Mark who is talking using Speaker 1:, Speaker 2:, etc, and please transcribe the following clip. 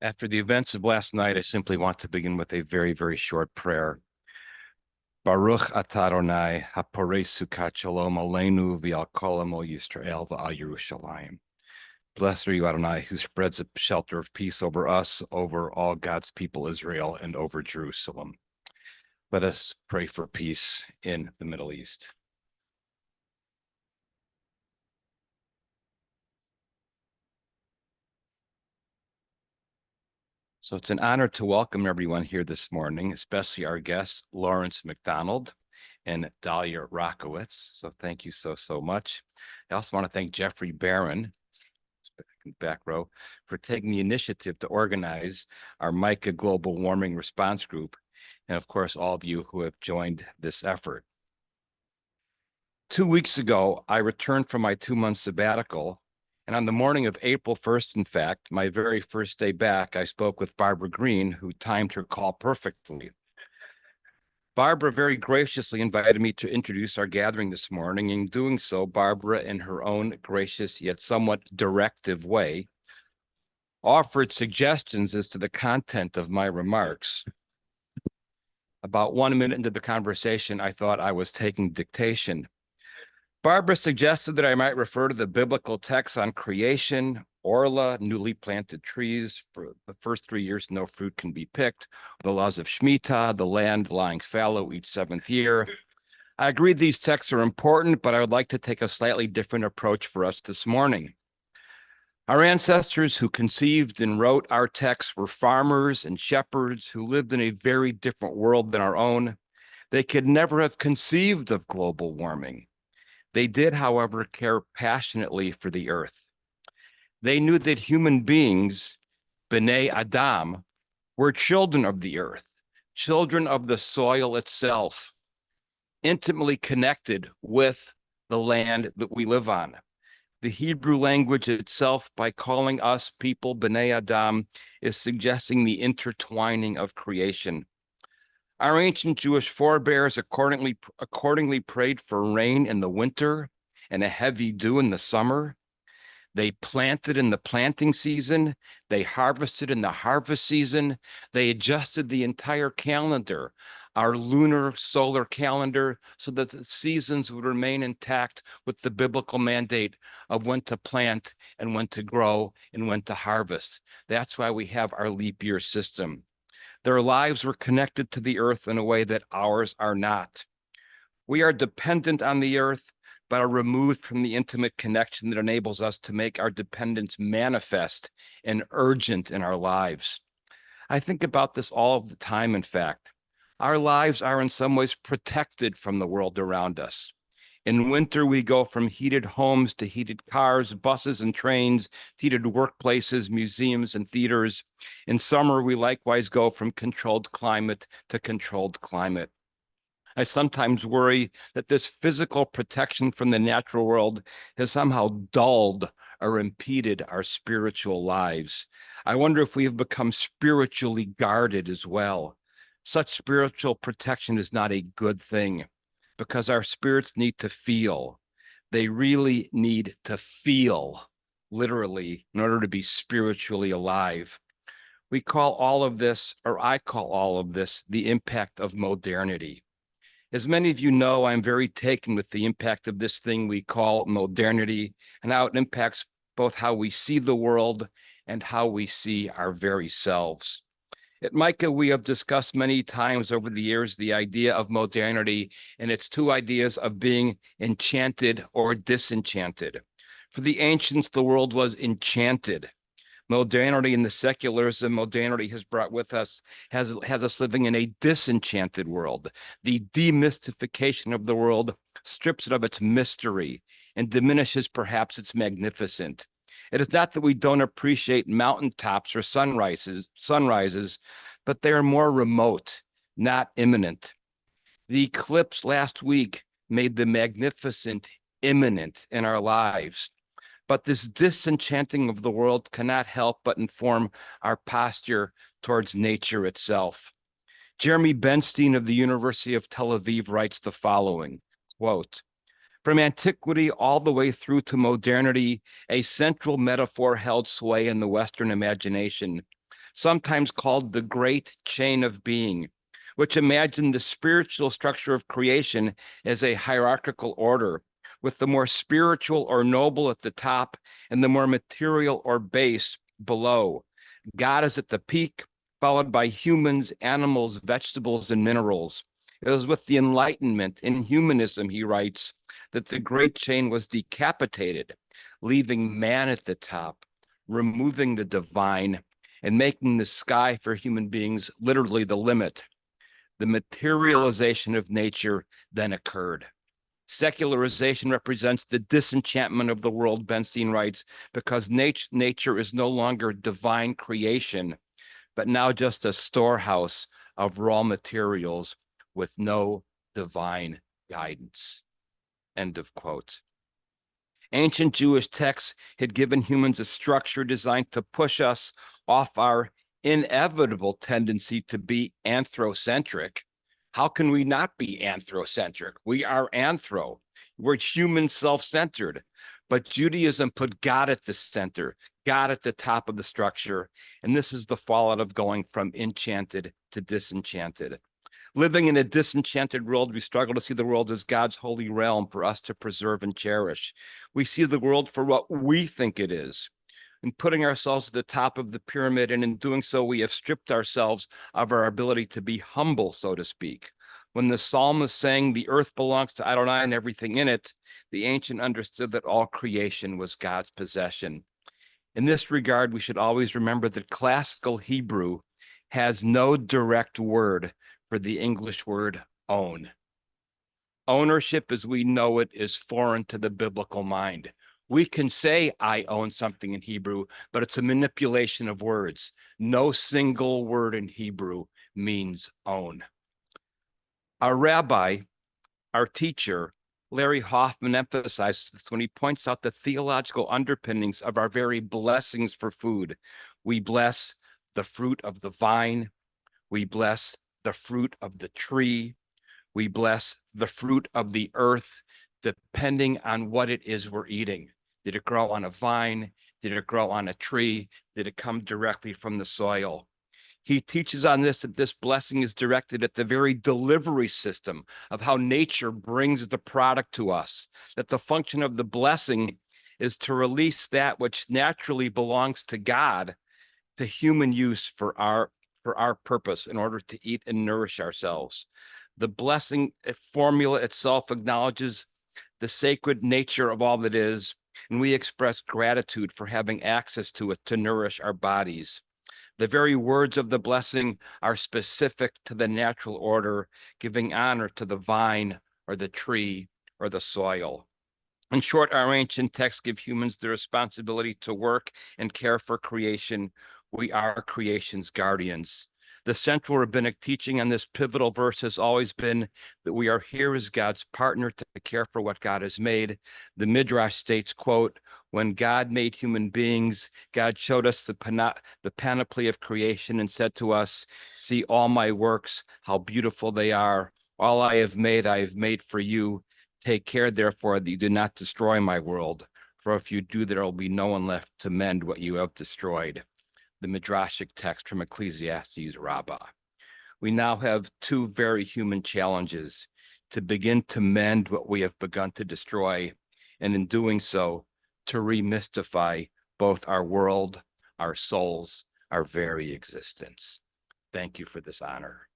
Speaker 1: After the events of last night, I simply want to begin with a very, very short prayer. Baruch atah Adonai haporei sukat shalom aleinu v'al kol amo Yisrael v'al Yerushalayim. Blessed are you, Adonai, who spreads a shelter of peace over us, over all God's people, Israel, and over Jerusalem. Let us pray for peace in the Middle East. So it's an honor to welcome everyone here this morning, especially our guests, Lawrence McDonald and Dahlia Rockowitz. So thank you so much. I also want to thank Jeffrey Barron, back row, for taking the initiative to organize our Micah Global Warming Response Group, and of course, all of you who have joined this effort. 2 weeks ago, I returned from my 2-month sabbatical, and on the morning of April 1st, in fact, my very first day back, I spoke with Barbara Green, who timed her call perfectly. Barbara very graciously invited me to introduce our gathering this morning. In doing so, Barbara, in her own gracious yet somewhat directive way, offered suggestions as to the content of my remarks. About 1 minute into the conversation, I thought I was taking dictation. Barbara suggested that I might refer to the biblical texts on creation, orla, newly planted trees. For the first 3 years, no fruit can be picked. The laws of Shemitah, the land lying fallow each 7th year. I agree these texts are important, but I would like to take a slightly different approach for us this morning. Our ancestors who conceived and wrote our texts were farmers and shepherds who lived in a very different world than our own. They could never have conceived of global warming. They did, however, care passionately for the earth. They knew that human beings, B'nai Adam, were children of the earth, children of the soil itself, intimately connected with the land that we live on. The Hebrew language itself, by calling us people B'nai Adam, is suggesting the intertwining of creation. Our ancient Jewish forebears accordingly prayed for rain in the winter and a heavy dew in the summer. They planted in the planting season. They harvested in the harvest season. They adjusted the entire calendar, our lunar solar calendar, so that the seasons would remain intact with the biblical mandate of when to plant and when to grow and when to harvest. That's why we have our leap year system. Their lives were connected to the earth in a way that ours are not. We are dependent on the earth, but are removed from the intimate connection that enables us to make our dependence manifest and urgent in our lives. I think about this all of the time, in fact. Our lives are in some ways protected from the world around us. In winter, we go from heated homes to heated cars, buses and trains, heated workplaces, museums and theaters. In summer, we likewise go from controlled climate to controlled climate. I sometimes worry that this physical protection from the natural world has somehow dulled or impeded our spiritual lives. I wonder if we have become spiritually guarded as well. Such spiritual protection is not a good thing because our spirits need to feel. They really need to feel, literally, in order to be spiritually alive. We call all of this, or I call all of this, the impact of modernity. As many of you know, I'm very taken with the impact of this thing we call modernity and how it impacts both how we see the world and how we see our very selves. At Micah, we have discussed many times over the years the idea of modernity and its two ideas of being enchanted or disenchanted. For the ancients, the world was enchanted. Modernity and the secularism modernity has brought with us has us living in a disenchanted world. The demystification of the world strips it of its mystery and diminishes perhaps its magnificence. It is not that we don't appreciate mountaintops or sunrises, but they are more remote, not imminent. The eclipse last week made the magnificent imminent in our lives. But this disenchanting of the world cannot help but inform our posture towards nature itself. Jeremy Benstein of the University of Tel Aviv writes the following, quote, "From antiquity all the way through to modernity, a central metaphor held sway in the Western imagination. sometimes called the great chain of being, which imagined the spiritual structure of creation as a hierarchical order, with the more spiritual or noble at the top and the more material or base below. God is at the peak, followed by humans, animals, vegetables, and minerals. It was with the Enlightenment in humanism, he writes, that the great chain was decapitated, leaving man at the top, removing the divine, and making the sky for human beings literally the limit. The materialization of nature then occurred. Secularization represents the disenchantment of the world, Bernstein writes, because nature is no longer divine creation, but now just a storehouse of raw materials with no divine guidance. End of quote. Ancient Jewish texts had given humans a structure designed to push us off our inevitable tendency to be anthrocentric. How can we not be anthrocentric? We are anthro. We're human self-centered. But Judaism put God at the center, God at the top of the structure. And this is the fallout of going from enchanted to disenchanted. Living in a disenchanted world, we struggle to see the world as God's holy realm for us to preserve and cherish. We see the world for what we think it is, and putting ourselves at the top of the pyramid. And in doing so, we have stripped ourselves of our ability to be humble, so to speak. When the psalmist sang, "The earth belongs to Adonai and everything in it," the ancient understood that all creation was God's possession. In this regard, we should always remember that classical Hebrew has no direct word for the English word own. Ownership as we know it is foreign to the biblical mind. We can say I own something in Hebrew, but it's a manipulation of words. No single word in Hebrew means own. Our rabbi, our teacher, Larry Hoffman, emphasizes this when he points out the theological underpinnings of our very blessings for food. We bless the fruit of the vine. We bless the fruit of the tree. We bless the fruit of the earth, depending on what it is we're eating. Did it grow on a vine? Did it grow on a tree? Did it come directly from the soil? He teaches on this, that this blessing is directed at the very delivery system of how nature brings the product to us, that the function of the blessing is to release that which naturally belongs to God to human use for our purpose in order to eat and nourish ourselves. The blessing formula itself acknowledges the sacred nature of all that is, and we express gratitude for having access to it to nourish our bodies. The very words of the blessing are specific to the natural order, giving honor to the vine or the tree or the soil. In short, our ancient texts give humans the responsibility to work and care for creation. We are creation's guardians. The central rabbinic teaching on this pivotal verse has always been that we are here as God's partner to care for what God has made. The Midrash states, quote, "When God made human beings, God showed us the panoply of creation and said to us, 'See all my works, how beautiful they are. All I have made for you. Take care, therefore, that you do not destroy my world. For if you do, there will be no one left to mend what you have destroyed." The Midrashic text from Ecclesiastes Rabbi. We now have two very human challenges: to begin to mend what we have begun to destroy, and in doing so, to remystify both our world, our souls, our very existence. Thank you for this honor.